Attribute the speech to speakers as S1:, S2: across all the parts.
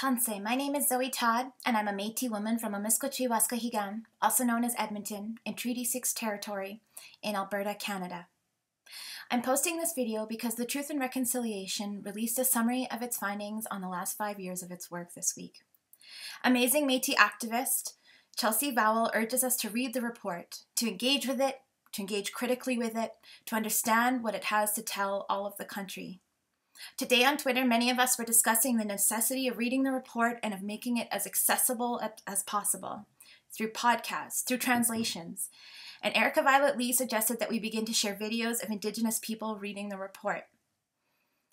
S1: Tanse, my name is Zoe Todd, and I'm a Métis woman from Amiskwaciy-Waskahigan, also known as Edmonton, in Treaty 6 territory in Alberta, Canada. I'm posting this video because the Truth and Reconciliation released a summary of its findings on the last 5 years of its work this week. Amazing Métis activist Chelsea Vowel urges us to read the report, to engage with it, to engage critically with it, to understand what it has to tell all of the country. Today on Twitter, many of us were discussing the necessity of reading the report and of making it as accessible as possible, through podcasts, through translations. And Erica Violet Lee suggested that we begin to share videos of Indigenous people reading the report.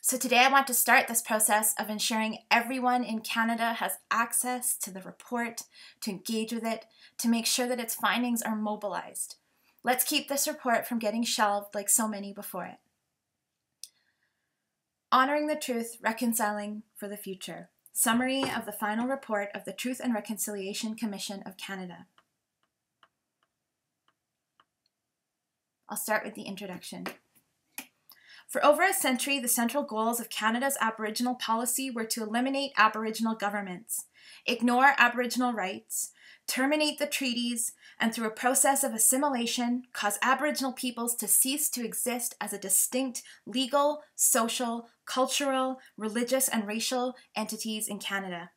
S1: So today I want to start this process of ensuring everyone in Canada has access to the report, to engage with it, to make sure that its findings are mobilized. Let's keep this report from getting shelved like so many before it. Honoring the Truth, Reconciling for the Future. Summary of the final report of the Truth and Reconciliation Commission of Canada. I'll start with the introduction. For over a century, the central goals of Canada's Aboriginal policy were to eliminate Aboriginal governments, ignore Aboriginal rights, terminate the treaties, and through a process of assimilation, cause Aboriginal peoples to cease to exist as a distinct legal, social, cultural, religious, and racial entities in Canada.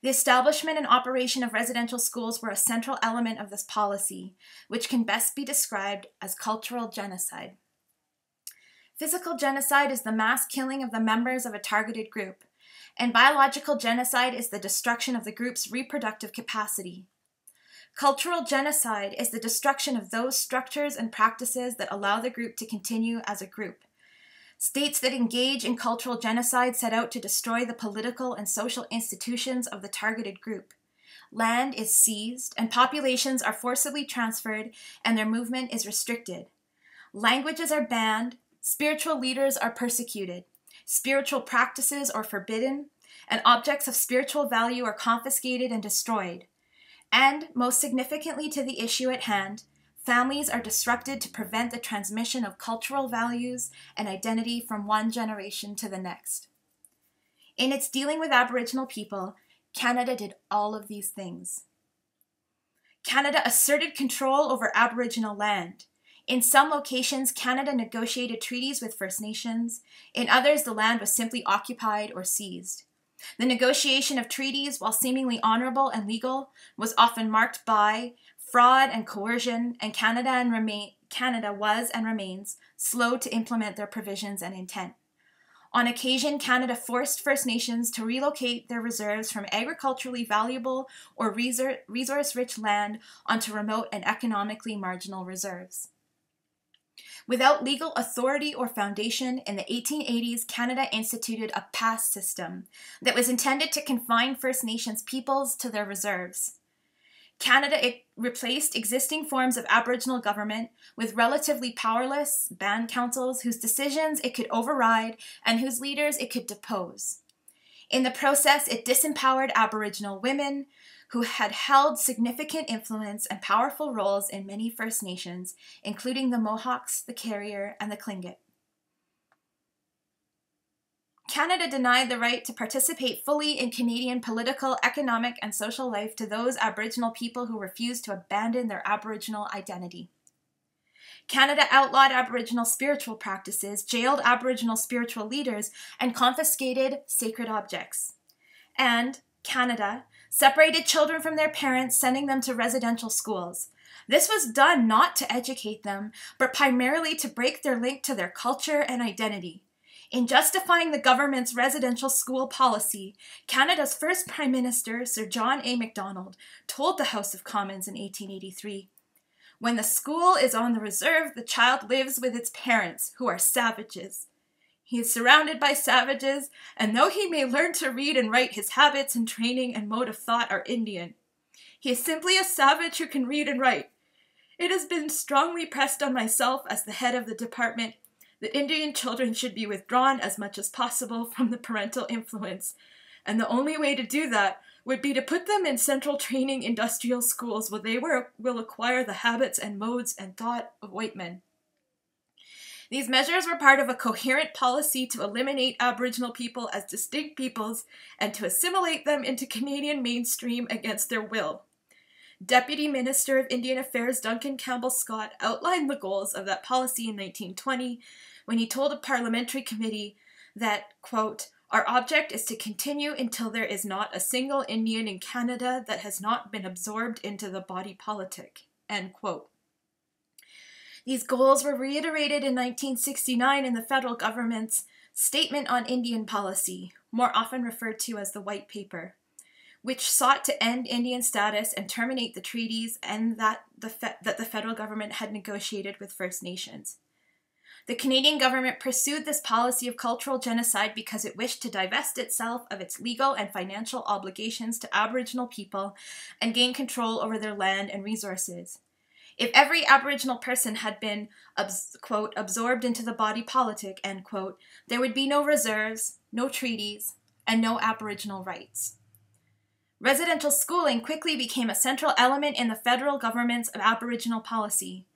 S1: The establishment and operation of residential schools were a central element of this policy, which can best be described as cultural genocide. Physical genocide is the mass killing of the members of a targeted group, and biological genocide is the destruction of the group's reproductive capacity. Cultural genocide is the destruction of those structures and practices that allow the group to continue as a group. States that engage in cultural genocide set out to destroy the political and social institutions of the targeted group. Land is seized, and populations are forcibly transferred, and their movement is restricted. Languages are banned, spiritual leaders are persecuted, spiritual practices are forbidden, and objects of spiritual value are confiscated and destroyed. And, most significantly to the issue at hand, families are disrupted to prevent the transmission of cultural values and identity from one generation to the next. In its dealing with Aboriginal people, Canada did all of these things. Canada asserted control over Aboriginal land. In some locations, Canada negotiated treaties with First Nations. In others, the land was simply occupied or seized. The negotiation of treaties, while seemingly honorable and legal, was often marked by fraud and coercion, and Canada was and remains slow to implement their provisions and intent. On occasion, Canada forced First Nations to relocate their reserves from agriculturally valuable or resource-rich land onto remote and economically marginal reserves. Without legal authority or foundation, in the 1880s, Canada instituted a pass system that was intended to confine First Nations peoples to their reserves. Canada replaced existing forms of Aboriginal government with relatively powerless band councils whose decisions it could override and whose leaders it could depose. In the process, it disempowered Aboriginal women, who had held significant influence and powerful roles in many First Nations, including the Mohawks, the Carrier, and the Tlingit. Canada denied the right to participate fully in Canadian political, economic, and social life to those Aboriginal people who refused to abandon their Aboriginal identity. Canada outlawed Aboriginal spiritual practices, jailed Aboriginal spiritual leaders, and confiscated sacred objects. And Canada separated children from their parents, sending them to residential schools. This was done not to educate them, but primarily to break their link to their culture and identity. In justifying the government's residential school policy, Canada's first Prime Minister, Sir John A. Macdonald, told the House of Commons in 1883, "When the school is on the reserve, the child lives with its parents, who are savages. He is surrounded by savages, and though he may learn to read and write, his habits and training and mode of thought are Indian. He is simply a savage who can read and write. It has been strongly pressed on myself as the head of the department that Indian children should be withdrawn as much as possible from the parental influence, and the only way to do that would be to put them in central training industrial schools where they will acquire the habits and modes and thought of white men. These measures were part of a coherent policy to eliminate Aboriginal people as distinct peoples and to assimilate them into Canadian mainstream against their will. Deputy Minister of Indian Affairs Duncan Campbell Scott outlined the goals of that policy in 1920 when he told a parliamentary committee that, quote, "Our object is to continue until there is not a single Indian in Canada that has not been absorbed into the body politic," end quote. These goals were reiterated in 1969 in the federal government's Statement on Indian Policy, more often referred to as the White Paper, which sought to end Indian status and terminate the treaties and that the federal government had negotiated with First Nations. The Canadian government pursued this policy of cultural genocide because it wished to divest itself of its legal and financial obligations to Aboriginal people and gain control over their land and resources. If every Aboriginal person had been, quote, absorbed into the body politic, end quote, there would be no reserves, no treaties, and no Aboriginal rights. Residential schooling quickly became a central element in the federal government's Aboriginal policy.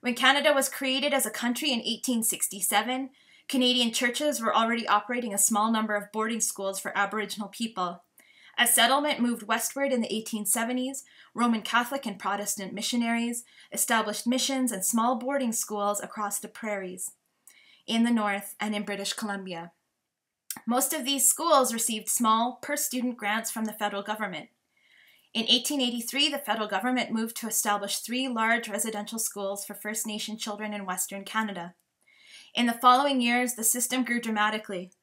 S1: When Canada was created as a country in 1867, Canadian churches were already operating a small number of boarding schools for Aboriginal people. As settlement moved westward in the 1870s, Roman Catholic and Protestant missionaries established missions and small boarding schools across the prairies, in the north and in British Columbia. Most of these schools received small, per-student grants from the federal government. In 1883, the federal government moved to establish 3 large residential schools for First Nation children in Western Canada. In the following years, the system grew dramatically.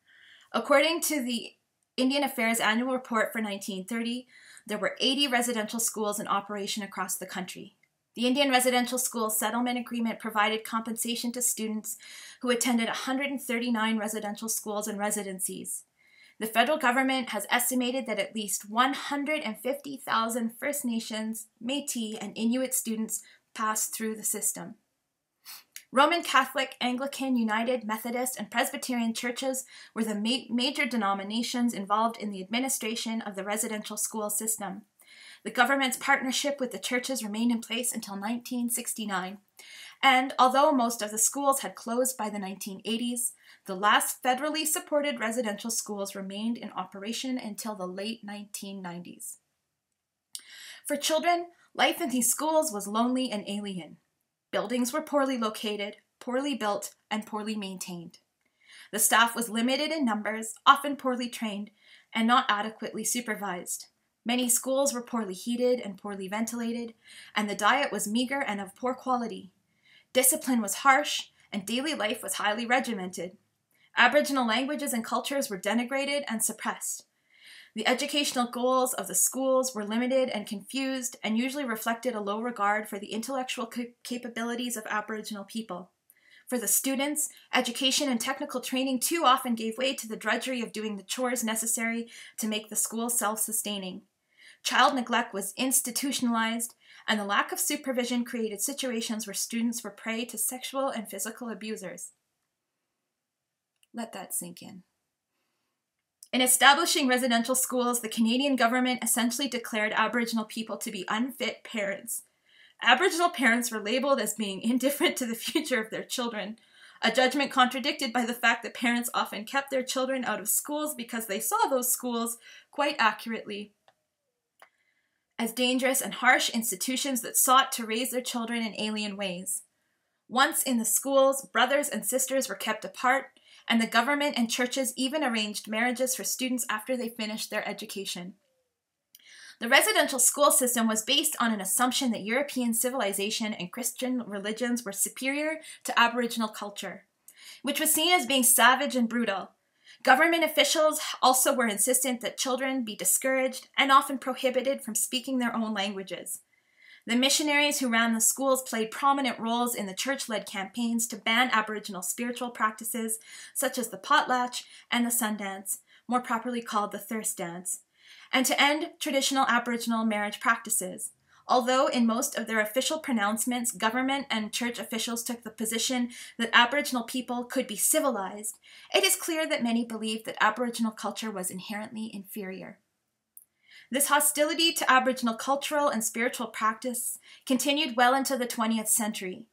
S1: According to the Indian Affairs Annual Report for 1930, there were 80 residential schools in operation across the country. The Indian Residential School Settlement Agreement provided compensation to students who attended 139 residential schools and residencies. The federal government has estimated that at least 150,000 First Nations, Métis, and Inuit students passed through the system. Roman Catholic, Anglican, United, Methodist, and Presbyterian churches were the major denominations involved in the administration of the residential school system. The government's partnership with the churches remained in place until 1969, and although most of the schools had closed by the 1980s, the last federally supported residential schools remained in operation until the late 1990s. For children, life in these schools was lonely and alien. Buildings were poorly located, poorly built, and poorly maintained. The staff was limited in numbers, often poorly trained, and not adequately supervised. Many schools were poorly heated and poorly ventilated, and the diet was meager and of poor quality. Discipline was harsh, and daily life was highly regimented. Aboriginal languages and cultures were denigrated and suppressed. The educational goals of the schools were limited and confused and usually reflected a low regard for the intellectual capabilities of Aboriginal people. For the students, education and technical training too often gave way to the drudgery of doing the chores necessary to make the school self-sustaining. Child neglect was institutionalized, and the lack of supervision created situations where students were prey to sexual and physical abusers. Let that sink in. In establishing residential schools, the Canadian government essentially declared Aboriginal people to be unfit parents. Aboriginal parents were labeled as being indifferent to the future of their children, a judgment contradicted by the fact that parents often kept their children out of schools because they saw those schools, quite accurately, as dangerous and harsh institutions that sought to raise their children in alien ways. Once in the schools, brothers and sisters were kept apart, and the government and churches even arranged marriages for students after they finished their education. The residential school system was based on an assumption that European civilization and Christian religions were superior to Aboriginal culture, which was seen as being savage and brutal. Government officials also were insistent that children be discouraged and often prohibited from speaking their own languages. The missionaries who ran the schools played prominent roles in the church-led campaigns to ban Aboriginal spiritual practices such as the potlatch and the sun dance, more properly called the thirst dance, and to end traditional Aboriginal marriage practices. Although in most of their official pronouncements, government and church officials took the position that Aboriginal people could be civilized, it is clear that many believed that Aboriginal culture was inherently inferior. This hostility to Aboriginal cultural and spiritual practice continued well into the 20th century.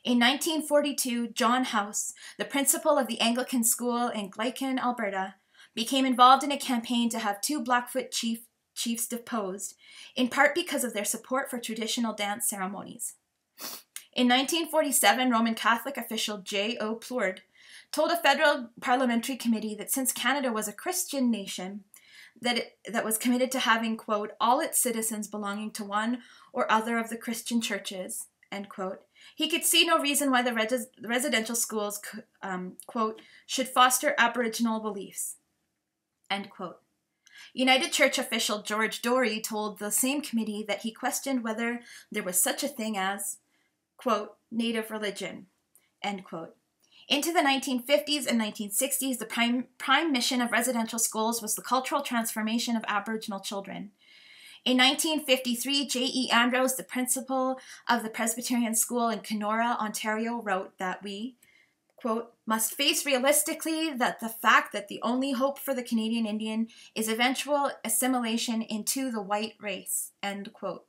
S1: In 1942, John House, the principal of the Anglican school in Gleichen, Alberta, became involved in a campaign to have 2 Blackfoot chiefs deposed, in part because of their support for traditional dance ceremonies. In 1947, Roman Catholic official J.O. Plourde told a federal parliamentary committee that since Canada was a Christian nation, that was committed to having, quote, all its citizens belonging to one or other of the Christian churches, end quote, he could see no reason why the residential schools, quote, should foster Aboriginal beliefs, end quote. United Church official George Dorey told the same committee that he questioned whether there was such a thing as, quote, native religion, end quote. Into the 1950s and 1960s, the prime mission of residential schools was the cultural transformation of Aboriginal children. In 1953, J.E. Andrews, the principal of the Presbyterian School in Kenora, Ontario, wrote that we, quote, must face realistically that the fact that the only hope for the Canadian Indian is eventual assimilation into the white race, end quote.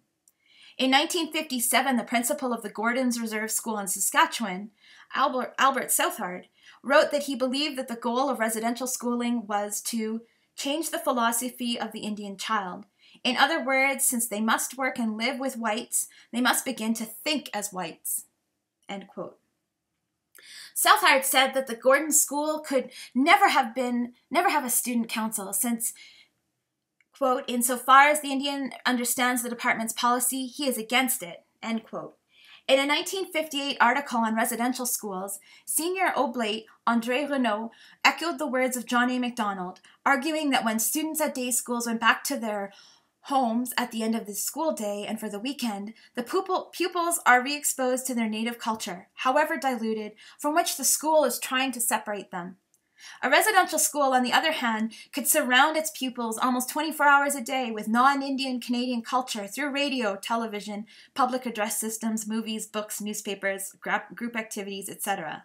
S1: In 1957, the principal of the Gordons Reserve School in Saskatchewan, Albert Southard, wrote that he believed that the goal of residential schooling was to change the philosophy of the Indian child. In other words, since they must work and live with whites, they must begin to think as whites, end quote. Southard said that the Gordon School could never have a student council since, quote, insofar as the Indian understands the department's policy, he is against it, end quote. In a 1958 article on residential schools, Senior Oblate André Renaud echoed the words of John A. Macdonald, arguing that when students at day schools went back to their homes at the end of the school day and for the weekend, the pupils are re-exposed to their native culture, however diluted, from which the school is trying to separate them. A residential school, on the other hand, could surround its pupils almost 24 hours a day with non-Indian Canadian culture through radio, television, public address systems, movies, books, newspapers, group activities, etc.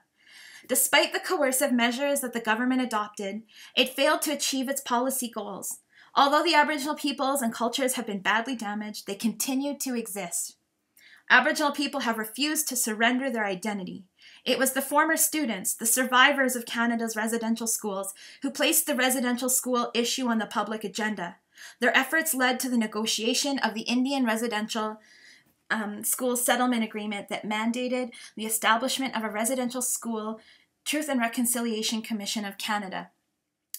S1: Despite the coercive measures that the government adopted, it failed to achieve its policy goals. Although the Aboriginal peoples and cultures have been badly damaged, they continue to exist. Aboriginal people have refused to surrender their identity. It was the former students, the survivors of Canada's residential schools, who placed the residential school issue on the public agenda. Their efforts led to the negotiation of the Indian Residential School Settlement Agreement that mandated the establishment of a residential school Truth and Reconciliation Commission of Canada.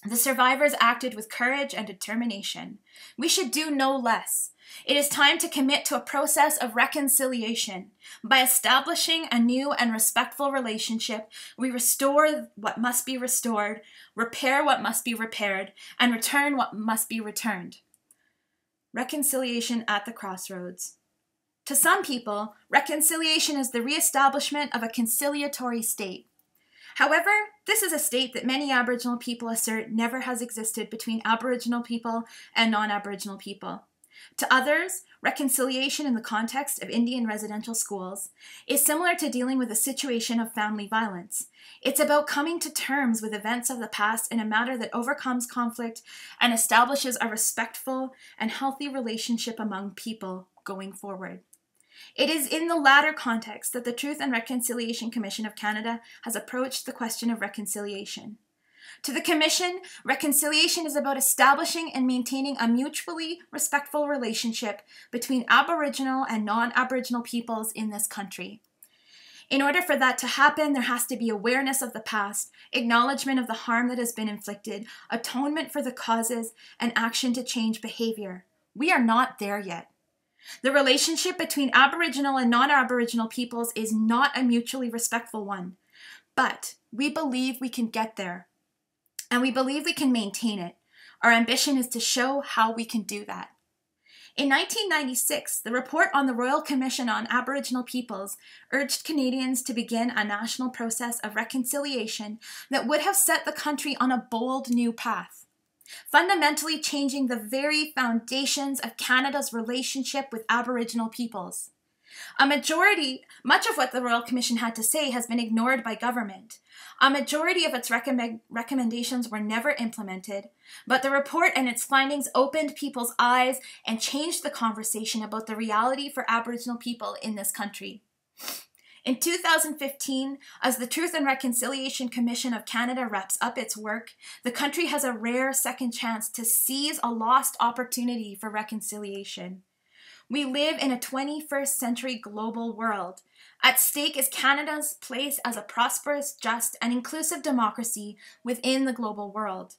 S1: The survivors acted with courage and determination. We should do no less. It is time to commit to a process of reconciliation. By establishing a new and respectful relationship, we restore what must be restored, repair what must be repaired, and return what must be returned. Reconciliation at the crossroads. To some people, reconciliation is the reestablishment of a conciliatory state. However, this is a state that many Aboriginal people assert never has existed between Aboriginal people and non-Aboriginal people. To others, reconciliation in the context of Indian residential schools is similar to dealing with a situation of family violence. It's about coming to terms with events of the past in a manner that overcomes conflict and establishes a respectful and healthy relationship among people going forward. It is in the latter context that the Truth and Reconciliation Commission of Canada has approached the question of reconciliation. To the Commission, reconciliation is about establishing and maintaining a mutually respectful relationship between Aboriginal and non-Aboriginal peoples in this country. In order for that to happen, there has to be awareness of the past, acknowledgement of the harm that has been inflicted, atonement for the causes, and action to change behavior. We are not there yet. The relationship between Aboriginal and non-Aboriginal peoples is not a mutually respectful one, but we believe we can get there, and we believe we can maintain it. Our ambition is to show how we can do that. In 1996, the report on the Royal Commission on Aboriginal Peoples urged Canadians to begin a national process of reconciliation that would have set the country on a bold new path, fundamentally changing the very foundations of Canada's relationship with Aboriginal peoples. Much of what the Royal Commission had to say has been ignored by government. A majority of its recommendations were never implemented, but the report and its findings opened people's eyes and changed the conversation about the reality for Aboriginal people in this country. In 2015, as the Truth and Reconciliation Commission of Canada wraps up its work, the country has a rare second chance to seize a lost opportunity for reconciliation. We live in a 21st century global world. At stake is Canada's place as a prosperous, just, and inclusive democracy within the global world.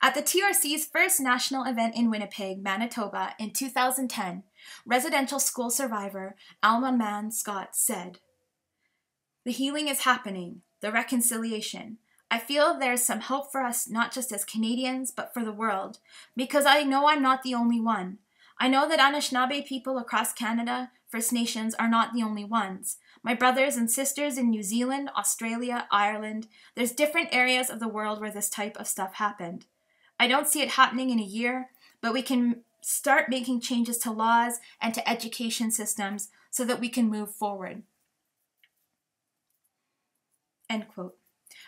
S1: At the TRC's first national event in Winnipeg, Manitoba in 2010, residential school survivor Alma Mann Scott said, "The healing is happening, the reconciliation. I feel there's some hope for us, not just as Canadians, but for the world, because I know I'm not the only one. I know that Anishinaabe people across Canada, First Nations, are not the only ones. My brothers and sisters in New Zealand, Australia, Ireland, there's different areas of the world where this type of stuff happened. I don't see it happening in a year, but we can start making changes to laws and to education systems so that we can move forward." End quote.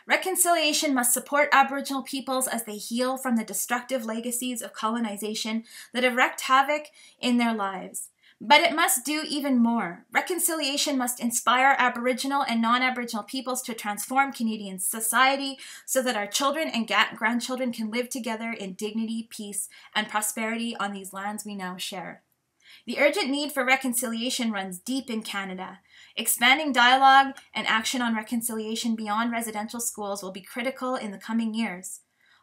S1: Reconciliation must support Aboriginal peoples as they heal from the destructive legacies of colonization that have wreaked havoc in their lives. But it must do even more. Reconciliation must inspire Aboriginal and non-Aboriginal peoples to transform Canadian society so that our children and grandchildren can live together in dignity, peace, and prosperity on these lands we now share. The urgent need for reconciliation runs deep in Canada. Expanding dialogue and action on reconciliation beyond residential schools will be critical in the coming years.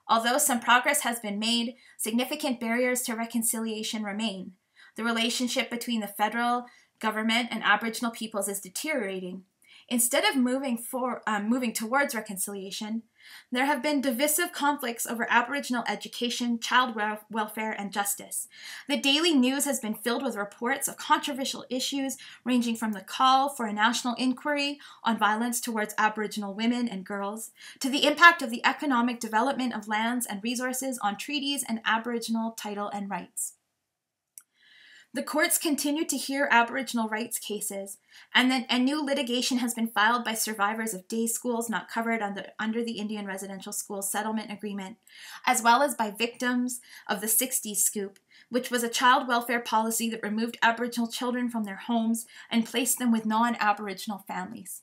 S1: Although some progress has been made, significant barriers to reconciliation remain. The relationship between the federal government and Aboriginal peoples is deteriorating. Instead of moving towards reconciliation, there have been divisive conflicts over Aboriginal education, child welfare, and justice. The daily news has been filled with reports of controversial issues ranging from the call for a national inquiry on violence towards Aboriginal women and girls, to the impact of the economic development of lands and resources on treaties and Aboriginal title and rights. The courts continue to hear Aboriginal rights cases, and new litigation has been filed by survivors of day schools not covered under the Indian Residential School Settlement Agreement, as well as by victims of the 60s scoop, which was a child welfare policy that removed Aboriginal children from their homes and placed them with non-Aboriginal families.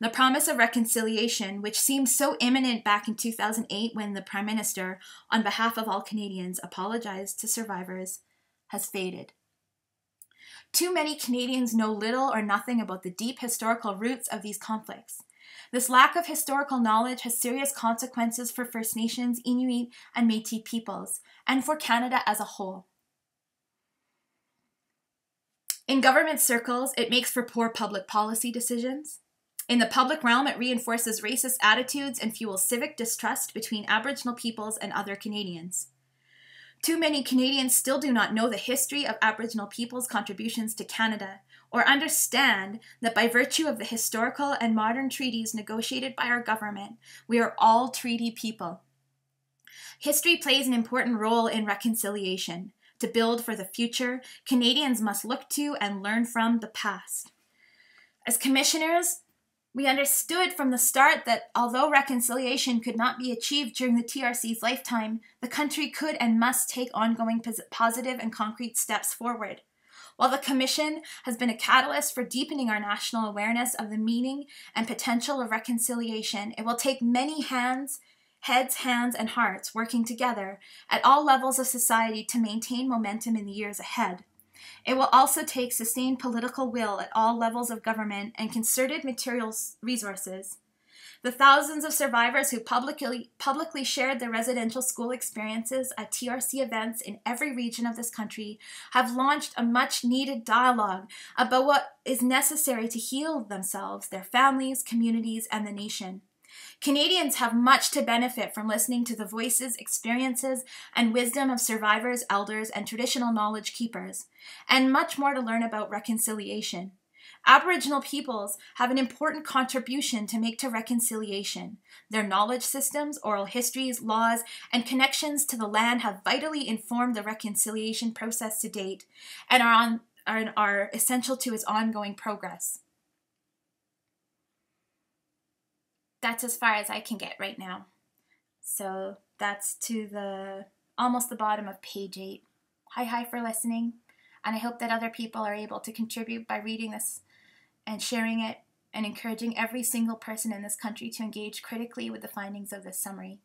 S1: The promise of reconciliation, which seemed so imminent back in 2008 when the Prime Minister, on behalf of all Canadians, apologized to survivors, has faded. Too many Canadians know little or nothing about the deep historical roots of these conflicts. This lack of historical knowledge has serious consequences for First Nations, Inuit, and Métis peoples, and for Canada as a whole. In government circles, it makes for poor public policy decisions. In the public realm, it reinforces racist attitudes and fuels civic distrust between Aboriginal peoples and other Canadians. Too many Canadians still do not know the history of Aboriginal peoples' contributions to Canada, or understand that by virtue of the historical and modern treaties negotiated by our government, we are all treaty people. History plays an important role in reconciliation. To build for the future, Canadians must look to and learn from the past. As commissioners, we understood from the start that although reconciliation could not be achieved during the TRC's lifetime, the country could and must take ongoing positive and concrete steps forward. While the Commission has been a catalyst for deepening our national awareness of the meaning and potential of reconciliation, it will take many heads, hands, and hearts working together at all levels of society to maintain momentum in the years ahead. It will also take sustained political will at all levels of government and concerted material resources. The thousands of survivors who publicly shared their residential school experiences at TRC events in every region of this country have launched a much-needed dialogue about what is necessary to heal themselves, their families, communities, and the nation. Canadians have much to benefit from listening to the voices, experiences, and wisdom of survivors, elders, and traditional knowledge keepers, and much more to learn about reconciliation. Aboriginal peoples have an important contribution to make to reconciliation. Their knowledge systems, oral histories, laws, and connections to the land have vitally informed the reconciliation process to date and are essential to its ongoing progress. That's as far as I can get right now. So that's to almost the bottom of page 8. Hi for listening, and I hope that other people are able to contribute by reading this and sharing it and encouraging every single person in this country to engage critically with the findings of this summary.